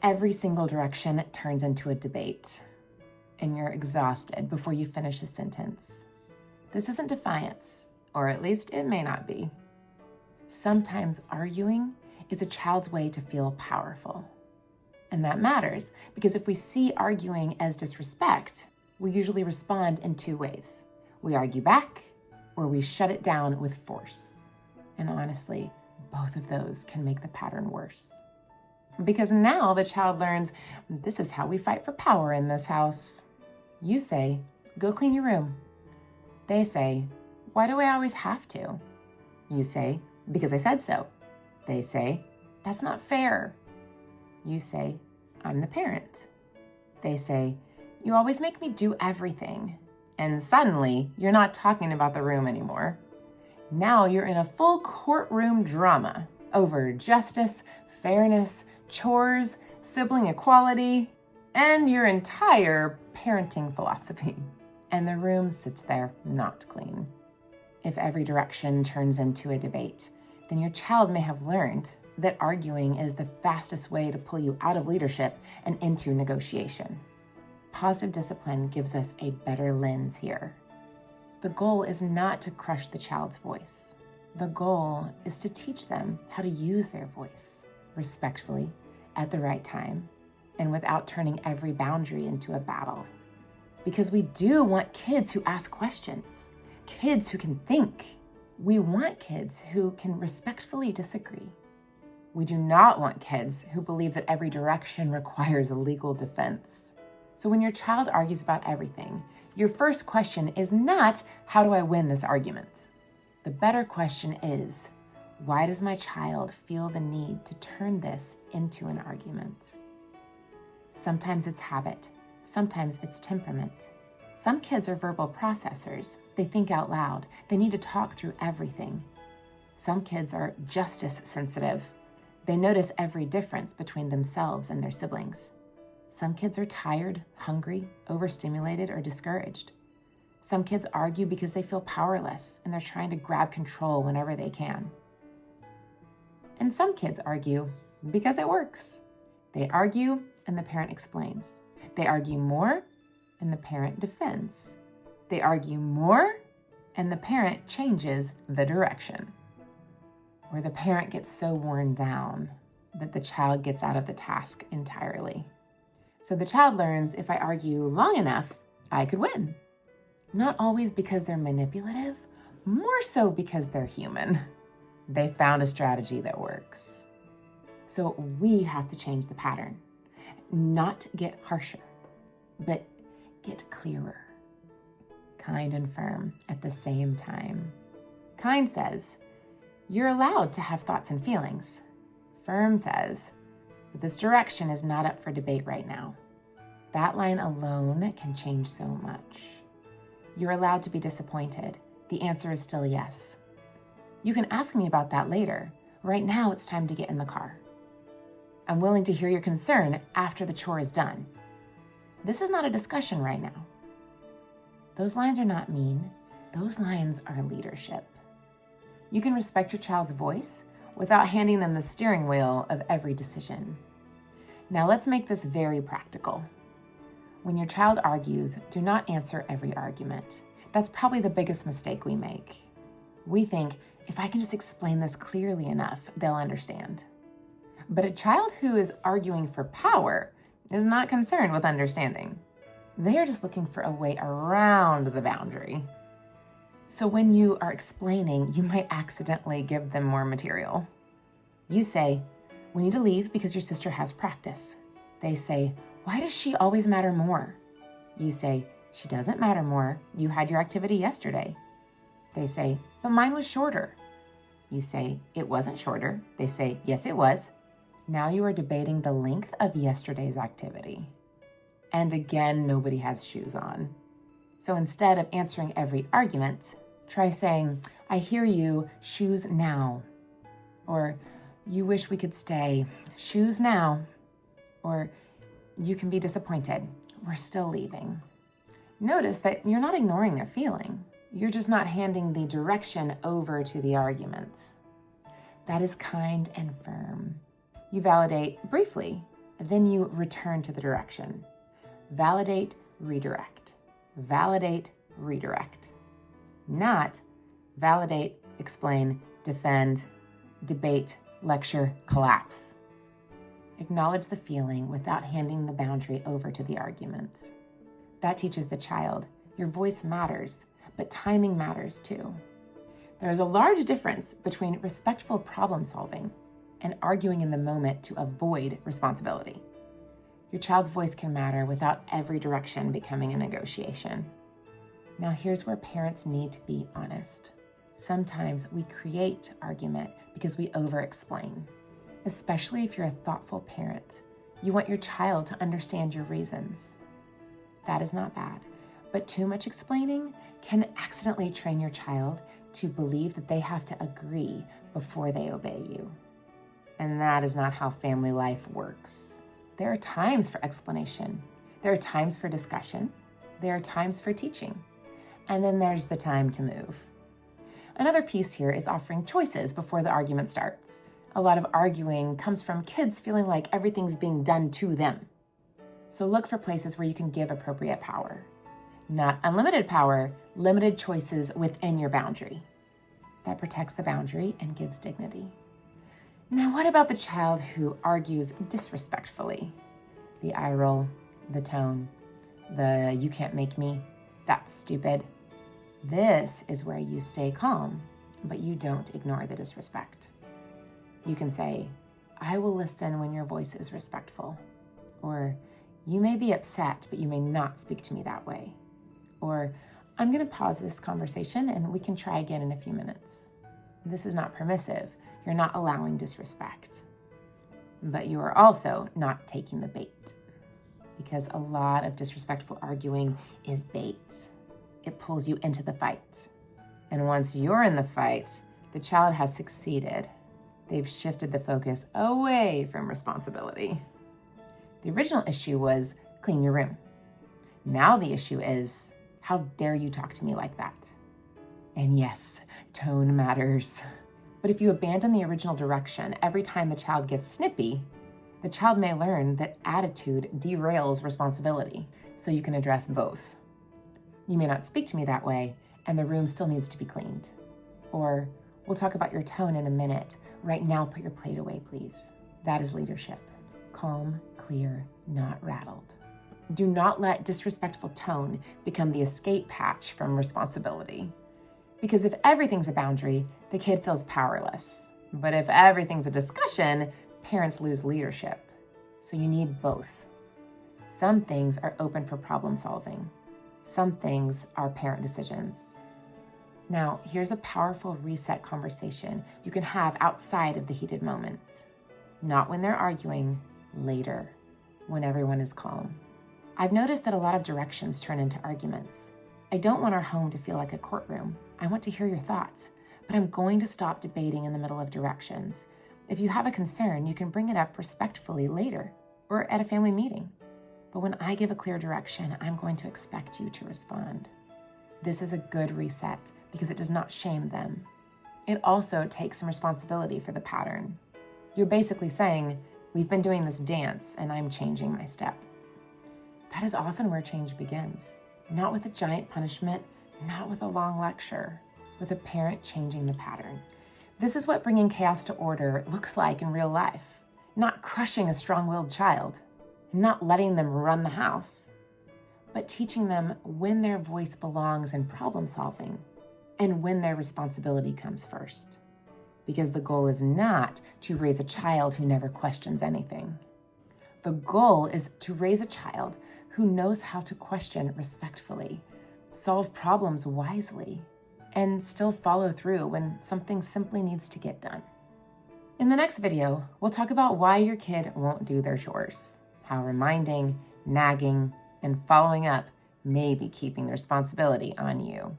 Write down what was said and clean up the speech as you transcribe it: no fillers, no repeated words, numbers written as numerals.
Every single direction turns into a debate, and you're exhausted before you finish a sentence. This isn't defiance, or at least it may not be. Sometimes arguing is a child's way to feel powerful. And that matters because if we see arguing as disrespect, we usually respond in two ways. We argue back, or we shut it down with force. And honestly, both of those can make the pattern worse. Because now the child learns, this is how we fight for power in this house. You say, go clean your room. They say, why do I always have to? You say, because I said so. They say, that's not fair. You say, I'm the parent. They say, you always make me do everything. And suddenly, you're not talking about the room anymore. Now you're in a full courtroom drama over justice, fairness, chores, sibling equality, and your entire parenting philosophy. And the room sits there not clean. If every direction turns into a debate, then your child may have learned that arguing is the fastest way to pull you out of leadership and into negotiation. Positive discipline gives us a better lens here. The goal is not to crush the child's voice. The goal is to teach them how to use their voice respectfully, at the right time, and without turning every boundary into a battle. Because we do want kids who ask questions, kids who can think. We want kids who can respectfully disagree. We do not want kids who believe that every direction requires a legal defense. So when your child argues about everything, your first question is not, how do I win this argument? The better question is, why does my child feel the need to turn this into an argument? Sometimes it's habit. Sometimes it's temperament. Some kids are verbal processors. They think out loud. They need to talk through everything. Some kids are justice sensitive. They notice every difference between themselves and their siblings. Some kids are tired, hungry, overstimulated, or discouraged. Some kids argue because they feel powerless and they're trying to grab control whenever they can. And some kids argue because it works. They argue and the parent explains. They argue more and the parent defends. They argue more and the parent changes the direction. Or the parent gets so worn down that the child gets out of the task entirely. So the child learns, if I argue long enough, I could win. Not always because they're manipulative, more so because they're human. They found a strategy that works. So we have to change the pattern. Not get harsher, but get clearer. Kind and firm at the same time. Kind says, you're allowed to have thoughts and feelings. Firm says, but this direction is not up for debate right now. That line alone can change so much. You're allowed to be disappointed. The answer is still yes. You can ask me about that later. Right now, it's time to get in the car. I'm willing to hear your concern after the chore is done. This is not a discussion right now. Those lines are not mean. Those lines are leadership. You can respect your child's voice without handing them the steering wheel of every decision. Now let's make this very practical. When your child argues, do not answer every argument. That's probably the biggest mistake we make. We think, if I can just explain this clearly enough, they'll understand. But a child who is arguing for power is not concerned with understanding. They are just looking for a way around the boundary. So when you are explaining, you might accidentally give them more material. You say, we need to leave because your sister has practice. They say, why does she always matter more? You say, she doesn't matter more. You had your activity yesterday. They say, but mine was shorter. You say, it wasn't shorter. They say, yes, it was. Now you are debating the length of yesterday's activity. And again, nobody has shoes on. So instead of answering every argument, try saying, I hear you, shoes now. Or, you wish we could stay, shoes now. Or, you can be disappointed, we're still leaving. Notice that you're not ignoring their feeling. You're just not handing the direction over to the arguments. That is kind and firm. You validate briefly, Then you return to the direction. Validate, redirect. Validate, redirect. Not validate, explain, defend, debate, lecture, collapse. Acknowledge the feeling without handing the boundary over to the arguments. That teaches the child your voice matters, but timing matters too. There is a large difference between respectful problem solving and arguing in the moment to avoid responsibility. Your child's voice can matter without every direction becoming a negotiation. Now here's where parents need to be honest. Sometimes we create argument because we over-explain, especially if you're a thoughtful parent. You want your child to understand your reasons. That is not bad, but too much explaining can accidentally train your child to believe that they have to agree before they obey you. And that is not how family life works. There are times for explanation. There are times for discussion. There are times for teaching. And then there's the time to move. Another piece here is offering choices before the argument starts. A lot of arguing comes from kids feeling like everything's being done to them. So look for places where you can give appropriate power. Not unlimited power, limited choices within your boundary. That protects the boundary and gives dignity. Now, what about the child who argues disrespectfully? The eye roll, the tone, the you can't make me, that's stupid. This is where you stay calm, but you don't ignore the disrespect. You can say, I will listen when your voice is respectful. Or, you may be upset, but you may not speak to me that way. Or, I'm going to pause this conversation and we can try again in a few minutes. This is not permissive. You're not allowing disrespect. But you are also not taking the bait, because a lot of disrespectful arguing is bait. It pulls you into the fight. And once you're in the fight, the child has succeeded. They've shifted the focus away from responsibility. The original issue was clean your room. Now the issue is, how dare you talk to me like that? And yes, tone matters. But if you abandon the original direction every time the child gets snippy, the child may learn that attitude derails responsibility, so you can address both. You may not speak to me that way, and the room still needs to be cleaned. Or, we'll talk about your tone in a minute. Right now, put your plate away, please. That is leadership. Calm, clear, not rattled. Do not let disrespectful tone become the escape hatch from responsibility. Because if everything's a boundary, the kid feels powerless. But if everything's a discussion, parents lose leadership. So you need both. Some things are open for problem solving. Some things are parent decisions. Now, here's a powerful reset conversation you can have outside of the heated moments. Not when they're arguing, later, when everyone is calm. I've noticed that a lot of directions turn into arguments. I don't want our home to feel like a courtroom. I want to hear your thoughts, but I'm going to stop debating in the middle of directions. If you have a concern, you can bring it up respectfully later or at a family meeting. But when I give a clear direction, I'm going to expect you to respond. This is a good reset because it does not shame them. It also takes some responsibility for the pattern. You're basically saying, we've been doing this dance and I'm changing my step. That is often where change begins. Not with a giant punishment, not with a long lecture, with a parent changing the pattern. This is what bringing chaos to order looks like in real life. Not crushing a strong-willed child, not letting them run the house, but teaching them when their voice belongs in problem solving and when their responsibility comes first. Because the goal is not to raise a child who never questions anything. The goal is to raise a child who knows how to question respectfully, solve problems wisely, and still follow through when something simply needs to get done. In the next video, we'll talk about why your kid won't do their chores, how reminding, nagging, and following up may be keeping the responsibility on you.